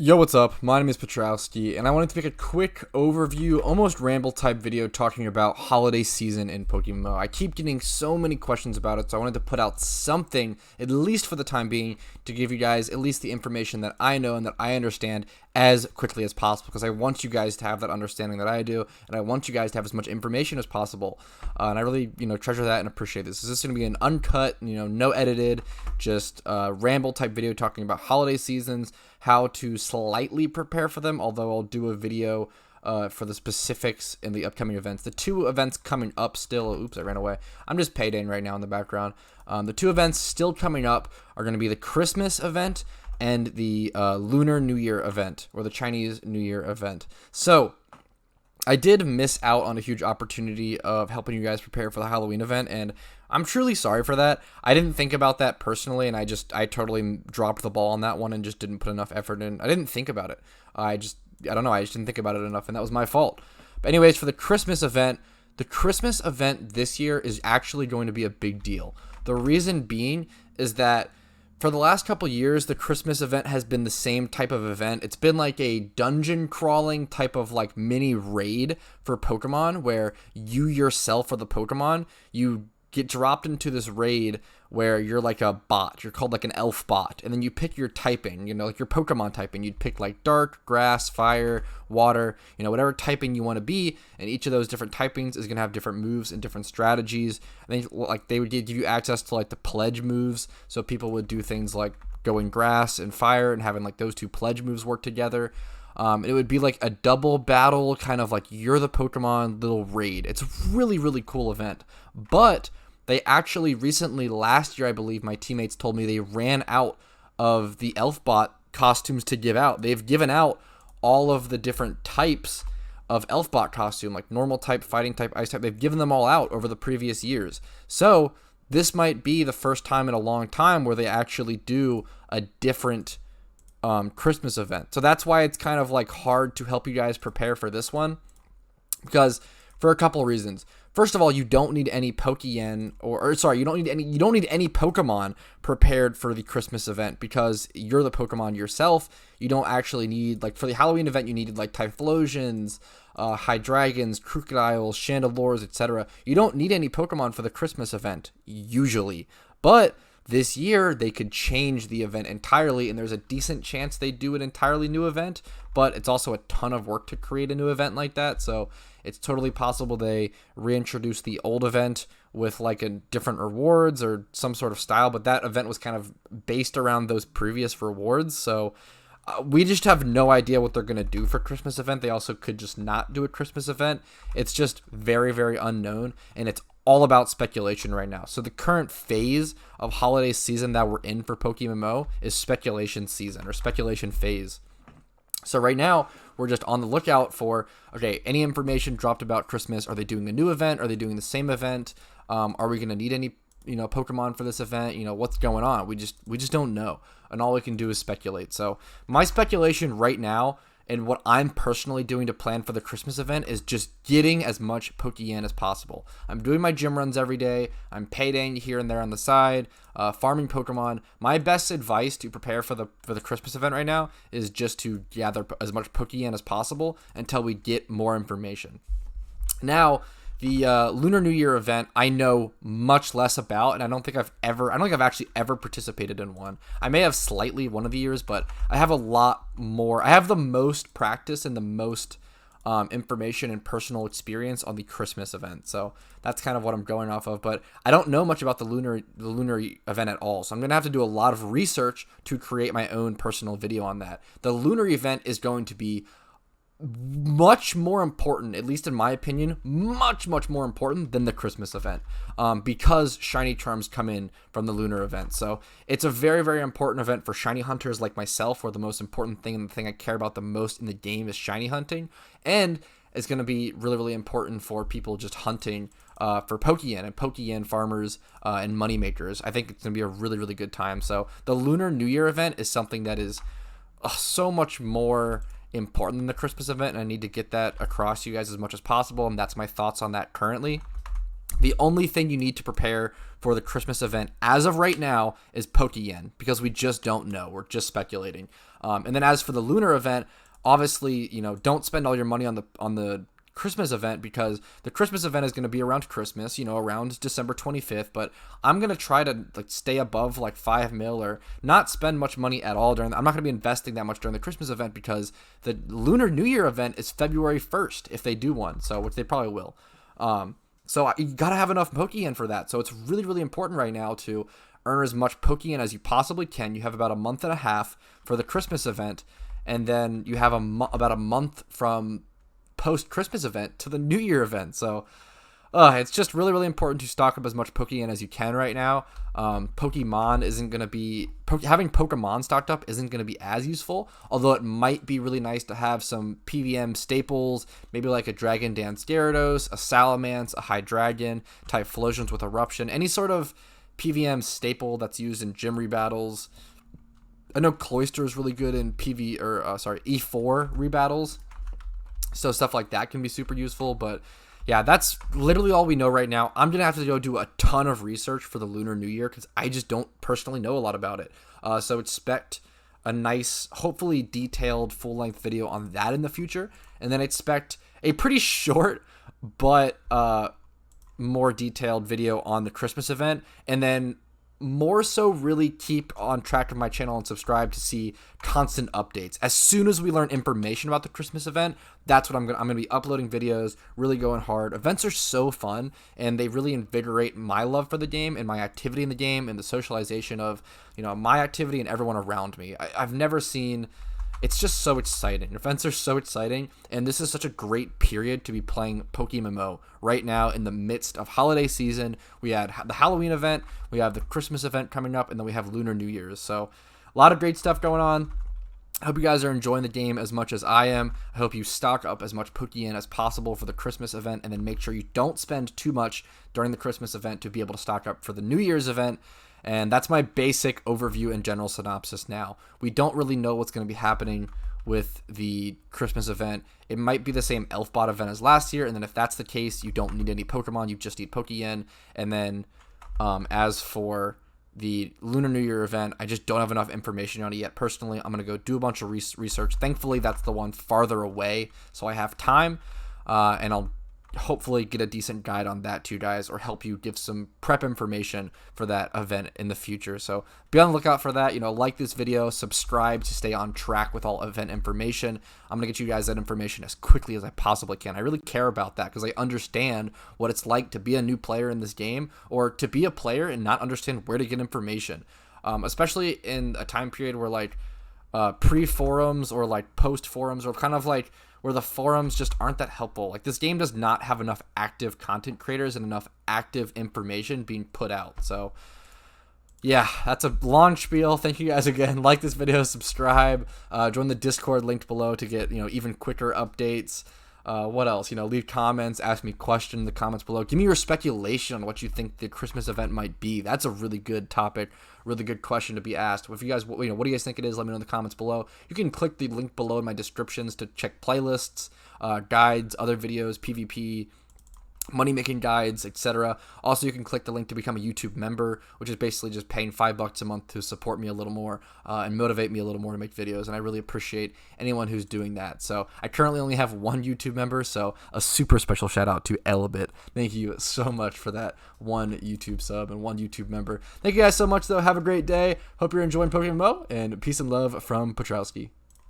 Yo, what's up? My name is Petrowski, and I wanted to make a quick overview, almost ramble type video talking about holiday season in PokeMMO. I keep getting so many questions about it, so I wanted to put out something, at least for the time being, to give you guys at least the information that I know and that I understand as quickly as possible, because I want you guys to have that understanding that I do, and I want you guys to have as much information as possible. And I really, treasure that and appreciate this. This is going to be an uncut, no edited, just ramble type video talking about holiday seasons, how to slightly prepare for them, although I'll do a video for the specifics in the upcoming events. The two events coming up still, oops, I ran away. I'm just paydaying right now in the background. The two events still coming up are going to be the Christmas event and the Lunar New Year event, or the Chinese New Year event. So I did miss out on a huge opportunity of helping you guys prepare for the Halloween event, and I'm truly sorry for that. I didn't think about that personally, and I totally dropped the ball on that one and just didn't put enough effort in. I didn't think about it. I don't know, I just didn't think about it enough, and that was my fault. But anyways, for the Christmas event this year is actually going to be a big deal. The reason being is that for the last couple years, the Christmas event has been the same type of event. It's been like a dungeon crawling type of like mini raid for Pokemon, where you yourself are the Pokemon. You get dropped into this raid where you're like a bot. You're called like an elf bot. And then you pick your typing, like your Pokemon typing. You'd pick like dark, grass, fire, water, whatever typing you want to be. And each of those different typings is going to have different moves and different strategies. And then like they would give you access to like the pledge moves. So people would do things like going grass and fire and having like those two pledge moves work together. It would be like a double battle, kind of like you're the Pokemon little raid. It's a really, really cool event. But they actually recently, last year, I believe, my teammates told me they ran out of the Elfbot costumes to give out. They've given out all of the different types of Elfbot costume, like normal type, fighting type, ice type. They've given them all out over the previous years. So this might be the first time in a long time where they actually do a different Christmas event. So that's why it's kind of like hard to help you guys prepare for this one, because for a couple of reasons. First of all, you don't need any Pokeyen, you don't need any Pokemon prepared for the Christmas event, because you're the Pokemon yourself. You don't actually need, like for the Halloween event, you needed like Typhlosions, Hydreigons, Crocodiles, Chandelures, etc. You don't need any Pokemon for the Christmas event, usually. But this year, they could change the event entirely, and there's a decent chance they do an entirely new event, but it's also a ton of work to create a new event like that, so it's totally possible they reintroduce the old event with like a different rewards or some sort of style, but that event was kind of based around those previous rewards, so we just have no idea what they're going to do for Christmas event. They also could just not do a Christmas event. It's just very, very unknown, and it's all about speculation right now. So the current phase of holiday season that we're in for PokeMMO is speculation season, or speculation phase. So right now, we're just on the lookout for, okay, any information dropped about Christmas. Are they doing a new event? Are they doing the same event? Are we going to need any Pokemon for this event? What's going on? We just don't know, and all we can do is speculate. So my speculation right now, and what I'm personally doing to plan for the Christmas event, is just getting as much Pokeyen as possible. I'm doing my gym runs every day. I'm paydaying here and there on the side, farming Pokemon. My best advice to prepare for the Christmas event right now is just to gather as much Pokeyen as possible until we get more information. Now, the Lunar New Year event, I know much less about, and I don't think I've actually ever participated in one. I may have slightly one of the years, but I have a lot more. I have the most practice and the most information and personal experience on the Christmas event. So that's kind of what I'm going off of. But I don't know much about the lunar event at all. So I'm going to have to do a lot of research to create my own personal video on that. The lunar event is going to be much more important, at least in my opinion, much more important than the Christmas event, because shiny charms come in from the lunar event. So it's a very, very important event for shiny hunters like myself, where the most important thing and the thing I care about the most in the game is shiny hunting, and it's going to be really, really important for people just hunting for Pokeyen and Pokeyen farmers and moneymakers. I think it's going to be a really, really good time. So the Lunar New Year event is something that is so much more important than the Christmas event, and I need to get that across to you guys as much as possible, and that's my thoughts on that currently. The only thing you need to prepare for the Christmas event as of right now is Pokeyen, because we just don't know. We're just speculating. And then as for the lunar event, obviously, don't spend all your money on the Christmas event, because the Christmas event is going to be around Christmas, around December 25th. But I'm going to try to stay above 5 mil, or not spend much money at all I'm not going to be investing that much during the Christmas event, because the Lunar New Year event is February 1st if they do one, so which they probably will. So you got to have enough Pokeyen for that. So it's really, really important right now to earn as much Pokeyen as you possibly can. You have about a month and a half for the Christmas event, and then you have about a month from post-Christmas event to the New Year event. So it's just really, really important to stock up as much Pokeyen as you can right now. Pokemon isn't going to be... having Pokemon stocked up isn't going to be as useful, although it might be really nice to have some PVM staples, maybe like a Dragon Dance Gyarados, a Salamence, a Hydreigon, Typhlosions with Eruption, any sort of PVM staple that's used in gym rebattles. I know Cloyster is really good in E4 rebattles, so stuff like that can be super useful. But yeah, that's literally all we know right now. I'm going to have to go do a ton of research for the Lunar New Year, because I just don't personally know a lot about it. So expect a nice, hopefully detailed, full-length video on that in the future. And then expect a pretty short but more detailed video on the Christmas event. And then more so really keep on track of my channel and subscribe to see constant updates. As soon as we learn information about the Christmas event, that's what I'm going to be uploading videos, really going hard. Events are so fun, and they really invigorate my love for the game and my activity in the game and the socialization of, my activity and everyone around me. I've never seen... It's just so exciting. Events are so exciting, and this is such a great period to be playing PokeMMO right now in the midst of holiday season. We had the Halloween event, we have the Christmas event coming up, and then we have Lunar New Year's. So a lot of great stuff going on. I hope you guys are enjoying the game as much as I am. I hope you stock up as much Pokeyen as possible for the Christmas event, and then make sure you don't spend too much during the Christmas event to be able to stock up for the New Year's event. And that's my basic overview and general synopsis now. We don't really know what's going to be happening with the Christmas event. It might be the same Elfbot event as last year, and then if that's the case, you don't need any Pokemon, you just need Pokeyen. And then as for the Lunar New Year event, I just don't have enough information on it yet. Personally, I'm going to go do a bunch of research. Thankfully, that's the one farther away, so I have time, and I'll hopefully get a decent guide on that too, guys, or help you give some prep information for that event in the future. So be on the lookout for that. Like this video, subscribe to stay on track with all event information. I'm gonna get you guys that information as quickly as I possibly can. I really care about that, because I understand what it's like to be a new player in this game, or to be a player and not understand where to get information, especially in a time period where pre-forums or post-forums, or kind of where the forums just aren't that helpful. This game does not have enough active content creators and enough active information being put out. So yeah, that's a long spiel. Thank you guys again. Like this video, subscribe, join the Discord linked below to get even quicker updates. What else? Leave comments, ask me questions in the comments below. Give me your speculation on what you think the Christmas event might be. That's a really good topic, really good question to be asked. If you guys, what do you guys think it is? Let me know in the comments below. You can click the link below in my descriptions to check playlists, guides, other videos, PvP, money-making guides, etc. Also, you can click the link to become a YouTube member, which is basically just paying $5 a month to support me a little more and motivate me a little more to make videos, and I really appreciate anyone who's doing that. So I currently only have one YouTube member, so a super special shout out to Elbit. Thank you so much for that one YouTube sub and one YouTube member. Thank you guys so much, though. Have a great day. Hope you're enjoying PokeMMO, and peace and love from Petrowski.